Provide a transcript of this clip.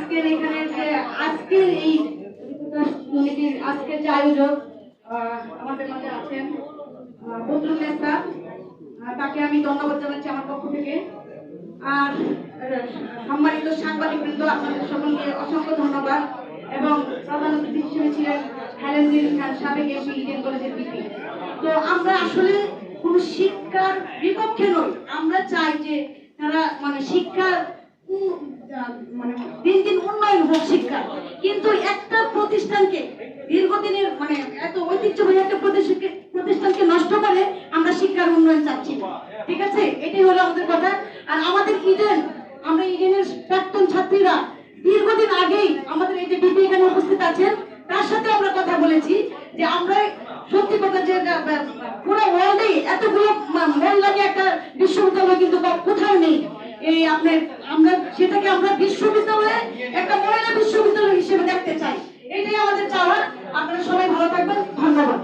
আজকের এখানে যে আজকের এই কমিটির আজকের যে আয়োজক আমাদের মাঝে আছেন বদরুল নেতা, তাকে আমি ধন্যবাদ জানাচ্ছি আমার পক্ষ থেকে। আর সম্মানিত সাংবাদিক বৃন্দ, আপনাদের সকলকে অসংখ্য ধন্যবাদ। এবং প্রধান অতিথি হিসেবে ছিলেন হেলেনজির খান, সাবেক এমপি, ইডেন কলেজের ভিপি। তো আমরা আসলে কোন শিক্ষার বিপক্ষে নই, আমরা চাই যে তারা মানে শিক্ষা মানে দিন দিন উন্নয়ন হোক শিক্ষা, কিন্তু একটা প্রতিষ্ঠানকে দীর্ঘদিনের মানে এত ঐতিহ্যবাহী একটা প্রতিষ্ঠানকে নষ্ট করে আমরা শিক্ষার উন্নয়ন চাচ্ছি, ঠিক আছে? এটাই হলো আমাদের কথা। আর আমাদের ইডেন, আমরা ইডেনের প্রাক্তন ছাত্রীরা দীর্ঘদিন আগেই আমাদের এই যে বিপি এখানে উপস্থিত আছেন, তার সাথে আমরা কথা বলেছি যে আমরা সত্যি কথা যে পুরো ওয়ার্ল্ডে এতগুলো মন লাগে একটা বিশ্ববিদ্যালয় কিন্তু কোথাও নেই। এই আপনার আমরা সেটাকে আমরা বিশ্ববিদ্যালয়ে একটা মহিলা বিশ্ববিদ্যালয় হিসেবে দেখতে চাই, এটাই আমাদের চাওয়া। আপনারা সবাই ভালো থাকবেন, ধন্যবাদ।